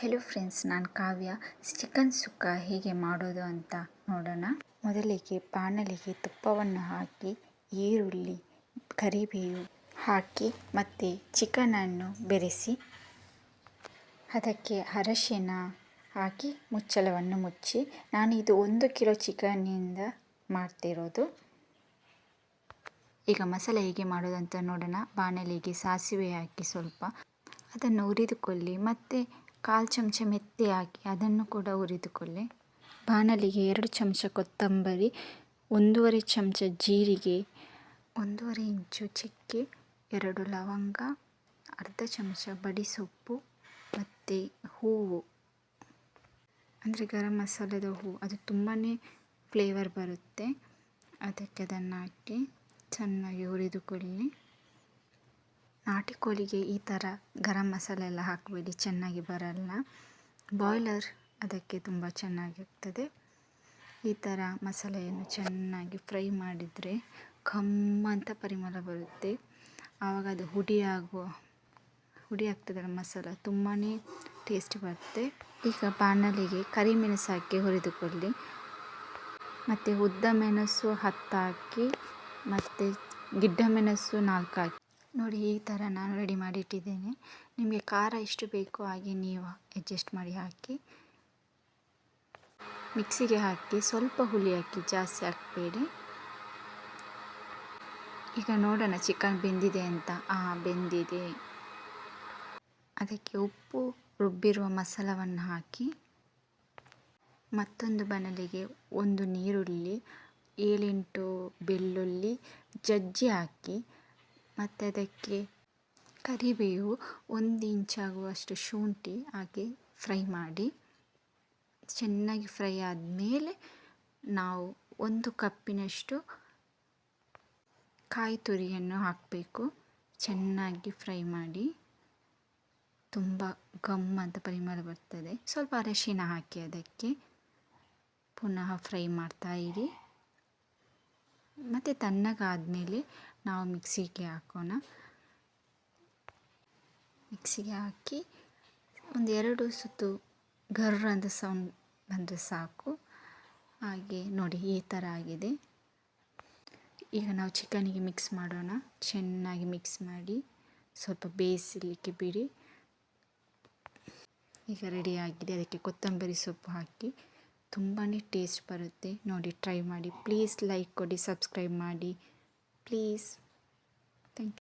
Hello friends, ನಾನು ಕಾವ್ಯ. Chicken ಸುಕ್ಕ ಹೇಗೆ ಮಾಡೋದು ಅಂತ ನೋಡೋಣ. ಮೊದಲಿಗೆ ಬಾಣಲಿಗೆ ತುಪ್ಪವನ್ನು ಹಾಕಿ ಈರುಳ್ಳಿ, ಕರಿಬೇವು ಹಾಕಿ ಮತ್ತು ಚಿಕನನ್ನು ಬೆರೆಸಿ ಅದಕ್ಕೆ ಅರಶಿನ ಹಾಕಿ ಮುಚ್ಚಳವನ್ನು ಮುಚ್ಚಿ, ನಾನಿದು 1 ಕಿಲೋ ಚಿಕನ್ನಿಂದ ಮಾಡ್ತಿರೋದು. ಈಗ ಮಸಾಲೆ ಹೇಗೆ ಮಾಡೋದಂತ ನೋಡೋಣ. ಬಾಣಲಿಗೆ ಸಾಸಿವೆ ಹಾಕಿ ಸ್ವಲ್ಪ ಅದನ್ನು ಹುರಿದುಕೊಳ್ಳಿ, ಮತ್ತು 1/4 ಚಮಚ ಮೆಂತ್ಯ ಹಾಕಿ ಅದನ್ನು ಕೂಡ ಹುರಿದುಕೊಳ್ಳಿ. ಬಾಣಲಿಗೆ 2 ಚಮಚ ಕೊತ್ತಂಬರಿ, 1/2 ಚಮಚ ಜೀರಿಗೆ, 1/2 ಇಂಚು ಚಕ್ಕೆ, 2 ಲವಂಗ, ಅರ್ಧ ಚಮಚ ಬಡಿಸೊಪ್ಪು ಮತ್ತು ಹೂವು ಅಂದರೆ ಗರಂ ಮಸಾಲದ ಹೂವು, ಅದು ತುಂಬಾ ಫ್ಲೇವರ್ ಬರುತ್ತೆ. ಅದಕ್ಕೆ ಅದನ್ನು ಹಾಕಿ ಚೆನ್ನಾಗಿ ಹುರಿದುಕೊಳ್ಳಿ. ನಾಟಿ ಕೋಳಿಗೆ ಈ ಥರ ಗರಂ ಮಸಾಲೆ ಎಲ್ಲ ಹಾಕಬೇಡಿ, ಚೆನ್ನಾಗಿ ಬರಲ್ಲ. ಬಾಯ್ಲರ್ ಅದಕ್ಕೆ ತುಂಬ ಚೆನ್ನಾಗಿರ್ತದೆ. ಈ ಥರ ಮಸಾಲೆಯನ್ನು ಚೆನ್ನಾಗಿ ಫ್ರೈ ಮಾಡಿದರೆ ಘಮ್ಮಂತ ಪರಿಮಳ ಬರುತ್ತೆ. ಆವಾಗ ಅದು ಹುಡಿ ಆಗ್ತದಲ್ಲ ಮಸಾಲ, ತುಂಬಾ ಟೇಸ್ಟ್ ಬರುತ್ತೆ. ಈಗ ಬಾಣಲಿಗೆ ಕರಿಮೆಣಸು ಹಾಕಿ ಹುರಿದುಕೊಳ್ಳಿ, ಮತ್ತು ಉದ್ದ ಮೆಣಸು 10 ಹಾಕಿ, ಮತ್ತು ಗಿಡ್ಡ ಮೆಣಸು 4 ಹಾಕಿ. ನೋಡಿ, ಈ ಥರ ನಾನು ರೆಡಿ ಮಾಡಿ ಇಟ್ಟಿದ್ದೇನೆ. ನಿಮಗೆ ಖಾರ ಎಷ್ಟು ಬೇಕೋ ಹಾಗೆ ನೀವು ಅಡ್ಜಸ್ಟ್ ಮಾಡಿ ಹಾಕಿ. ಮಿಕ್ಸಿಗೆ ಹಾಕಿ ಸ್ವಲ್ಪ ಹುಳಿ ಹಾಕಿ, ಜಾಸ್ತಿ ಹಾಕಬೇಡಿ. ಈಗ ನೋಡೋಣ ಚಿಕನ್ ಬೆಂದಿದೆ ಅಂತ. ಬೆಂದಿದೆ. ಅದಕ್ಕೆ ಉಪ್ಪು, ರುಬ್ಬಿರುವ ಮಸಾಲವನ್ನು ಹಾಕಿ, ಮತ್ತೊಂದು ಬಾಣಲಿಗೆ 1 ನೀರುಳ್ಳಿ, 7-8 ಬೆಳ್ಳುಳ್ಳಿ ಜಜ್ಜಿ ಹಾಕಿ, ಮತ್ತು ಅದಕ್ಕೆ ಕರಿಬೇವು, 1 ಇಂಚಾಗುವಷ್ಟು ಶುಂಠಿ ಹಾಕಿ ಫ್ರೈ ಮಾಡಿ. ಚೆನ್ನಾಗಿ ಫ್ರೈ ಆದಮೇಲೆ ನಾವು 1 ಕಪ್ಪಿನಷ್ಟು ಕಾಯಿ ತುರಿಯನ್ನು ಹಾಕಬೇಕು. ಚೆನ್ನಾಗಿ ಫ್ರೈ ಮಾಡಿ, ತುಂಬ ಘಮ್ಮಂತ ಪರಿಮಳ ಬರ್ತದೆ. ಸ್ವಲ್ಪ ಅರಶಿನ ಹಾಕಿ ಅದಕ್ಕೆ ಪುನಃ ಫ್ರೈ ಮಾಡ್ತಾ ಇರಿ. ಮತ್ತು ತಣ್ಣಗಾದಮೇಲೆ ನಾವು ಮಿಕ್ಸಿಗೆ ಹಾಕೋಣ. ಮಿಕ್ಸಿಗೆ ಹಾಕಿ 1-2 ಸುತ್ತು ಗರ್ರ ಅಂತ ಸೌಂಡ್ ಬಂದರೆ ಸಾಕು. ಹಾಗೆ ನೋಡಿ, ಈ ಥರ ಆಗಿದೆ. ಈಗ ನಾವು ಚಿಕನಿಗೆ ಮಿಕ್ಸ್ ಮಾಡೋಣ. ಚೆನ್ನಾಗಿ ಮಿಕ್ಸ್ ಮಾಡಿ ಸ್ವಲ್ಪ ಬೇಯಿಸಲಿಕ್ಕೆ ಬಿಡಿ. ಈಗ ರೆಡಿ ಆಗಿದೆ. ಅದಕ್ಕೆ ಕೊತ್ತಂಬರಿ ಸೊಪ್ಪು ಹಾಕಿ ತುಂಬಾ ಟೇಸ್ಟ್ ಬರುತ್ತೆ. ನೋಡಿ, ಟ್ರೈ ಮಾಡಿ. ಪ್ಲೀಸ್ ಲೈಕ್ ಕೊಡಿ, ಸಬ್ಸ್ಕ್ರೈಬ್ ಮಾಡಿ ಪ್ಲೀಸ್.